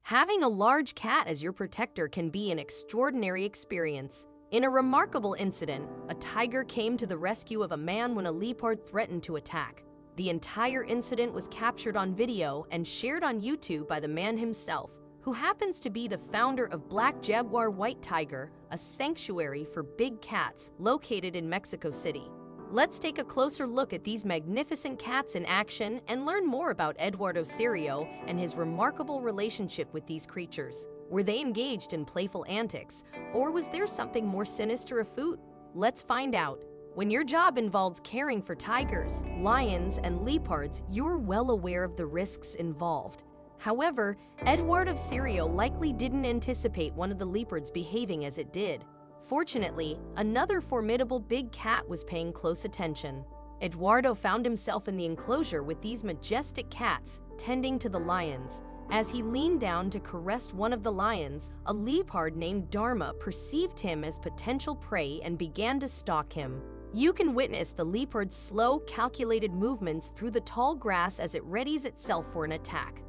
Having a large cat as your protector can be an extraordinary experience. In a remarkable incident, a tiger came to the rescue of a man when a leopard threatened to attack. The entire incident was captured on video and shared on YouTube by the man himself, who happens to be the founder of Black Jaguar White Tiger, a sanctuary for big cats located in Mexico City. Let's take a closer look at these magnificent cats in action and learn more about Eduardo Cirio and his remarkable relationship with these creatures. Were they engaged in playful antics, or was there something more sinister afoot? Let's find out. When your job involves caring for tigers, lions, and leopards, you're well aware of the risks involved. However, Eduardo Cirio likely didn't anticipate one of the leopards behaving as it did. Fortunately, another formidable big cat was paying close attention. Eduardo found himself in the enclosure with these majestic cats, tending to the lions. As he leaned down to caress one of the lions, a leopard named Dharma perceived him as potential prey and began to stalk him. You can witness the leopard's slow, calculated movements through the tall grass as it readies itself for an attack.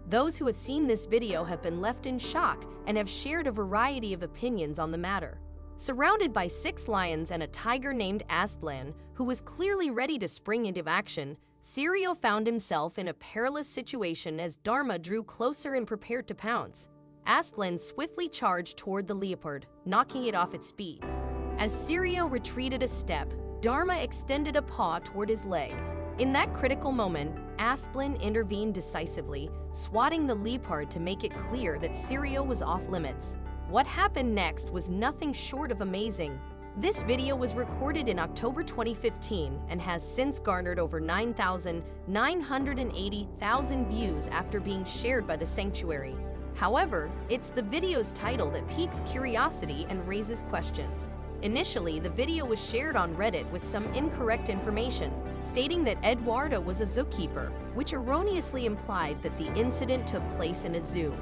Those who have seen this video have been left in shock and have shared a variety of opinions on the matter. Surrounded by 6 lions and a tiger named Aslan, who was clearly ready to spring into action, Cirio found himself in a perilous situation as Dharma drew closer and prepared to pounce. Aslan swiftly charged toward the leopard, knocking it off its feet. As Cirio retreated a step, Dharma extended a paw toward his leg. In that critical moment, Aslan intervened decisively, swatting the leopard to make it clear that Cirio was off limits. What happened next was nothing short of amazing. This video was recorded in October 2015 and has since garnered over 9,980,000 views after being shared by the sanctuary. However, it's the video's title that piques curiosity and raises questions. Initially, the video was shared on Reddit with some incorrect information, stating that Eduardo was a zookeeper, which erroneously implied that the incident took place in a zoo.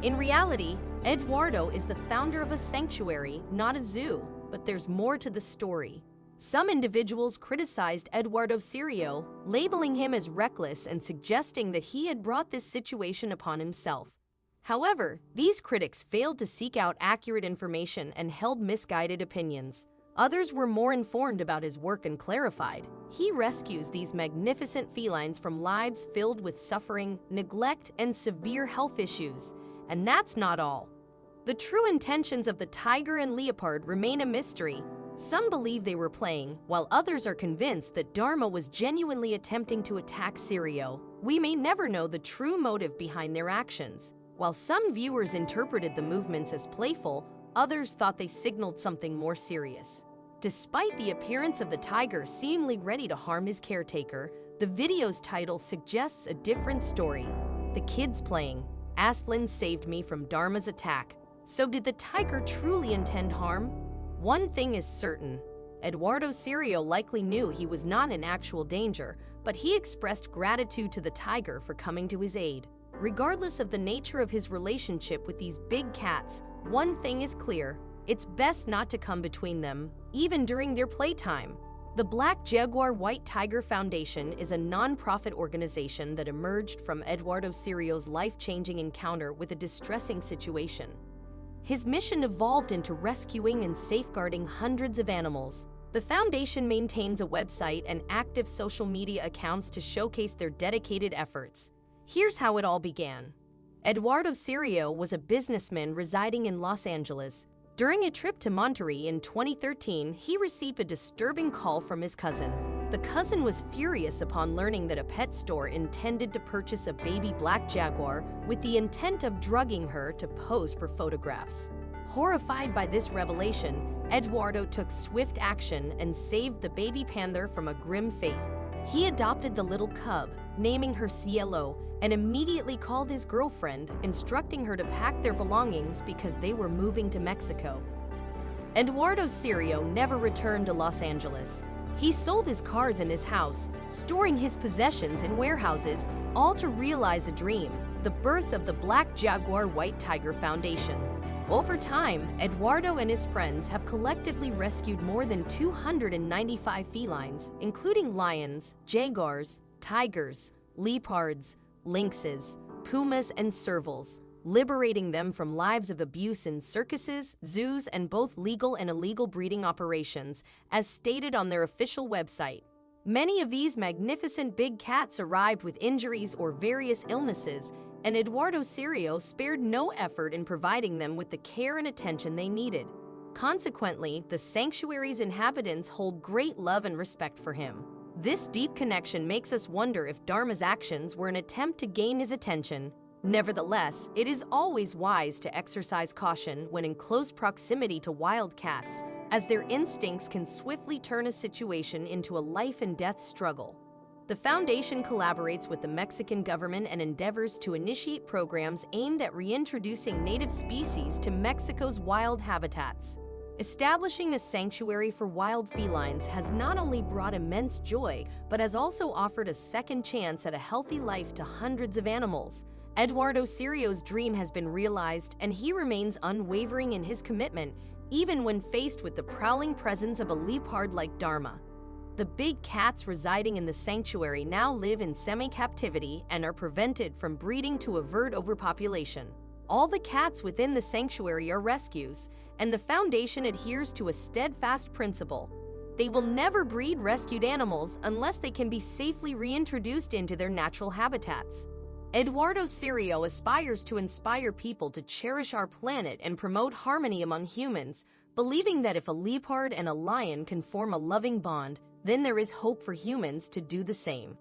In reality, Eduardo is the founder of a sanctuary, not a zoo, but there's more to the story. Some individuals criticized Eduardo Cirio, labeling him as reckless and suggesting that he had brought this situation upon himself. However, these critics failed to seek out accurate information and held misguided opinions. Others were more informed about his work and clarified. He rescues these magnificent felines from lives filled with suffering, neglect, and severe health issues. And that's not all. The true intentions of the tiger and leopard remain a mystery. Some believe they were playing, while others are convinced that Dharma was genuinely attempting to attack Cirio. We may never know the true motive behind their actions. While some viewers interpreted the movements as playful, others thought they signaled something more serious. Despite the appearance of the tiger seemingly ready to harm his caretaker, the video's title suggests a different story. The kids playing. Aslan saved me from Dharma's attack. So did the tiger truly intend harm? One thing is certain. Eduardo Cirio likely knew he was not in actual danger, but he expressed gratitude to the tiger for coming to his aid. Regardless of the nature of his relationship with these big cats, one thing is clear. It's best not to come between them, even during their playtime. The Black Jaguar White Tiger Foundation is a non-profit organization that emerged from Eduardo Cirio's life-changing encounter with a distressing situation. His mission evolved into rescuing and safeguarding hundreds of animals. The foundation maintains a website and active social media accounts to showcase their dedicated efforts. Here's how it all began. Eduardo Cirio was a businessman residing in Los Angeles. During a trip to Monterrey in 2013, he received a disturbing call from his cousin. The cousin was furious upon learning that a pet store intended to purchase a baby black jaguar with the intent of drugging her to pose for photographs. Horrified by this revelation, Eduardo took swift action and saved the baby panther from a grim fate. He adopted the little cub, naming her Cielo, and immediately called his girlfriend, instructing her to pack their belongings because they were moving to Mexico. Eduardo Cirio never returned to Los Angeles. He sold his cars and his house, storing his possessions in warehouses, all to realize a dream, the birth of the Black Jaguar White Tiger Foundation. Over time, Eduardo and his friends have collectively rescued more than 295 felines, including lions, jaguars, tigers, leopards, lynxes, pumas, and servals, liberating them from lives of abuse in circuses, zoos, and both legal and illegal breeding operations, as stated on their official website. Many of these magnificent big cats arrived with injuries or various illnesses, and Eduardo Cirio spared no effort in providing them with the care and attention they needed. Consequently, the sanctuary's inhabitants hold great love and respect for him. This deep connection makes us wonder if Dharma's actions were an attempt to gain his attention. Nevertheless, it is always wise to exercise caution when in close proximity to wild cats, as their instincts can swiftly turn a situation into a life-and-death struggle. The Foundation collaborates with the Mexican government and endeavors to initiate programs aimed at reintroducing native species to Mexico's wild habitats. Establishing a sanctuary for wild felines has not only brought immense joy, but has also offered a second chance at a healthy life to hundreds of animals. Eduardo Cirio's dream has been realized, and he remains unwavering in his commitment, even when faced with the prowling presence of a leopard like Dharma. The big cats residing in the sanctuary now live in semi-captivity and are prevented from breeding to avert overpopulation. All the cats within the sanctuary are rescues, and the Foundation adheres to a steadfast principle. They will never breed rescued animals unless they can be safely reintroduced into their natural habitats. Eduardo Cirio aspires to inspire people to cherish our planet and promote harmony among humans, believing that if a leopard and a lion can form a loving bond, then there is hope for humans to do the same.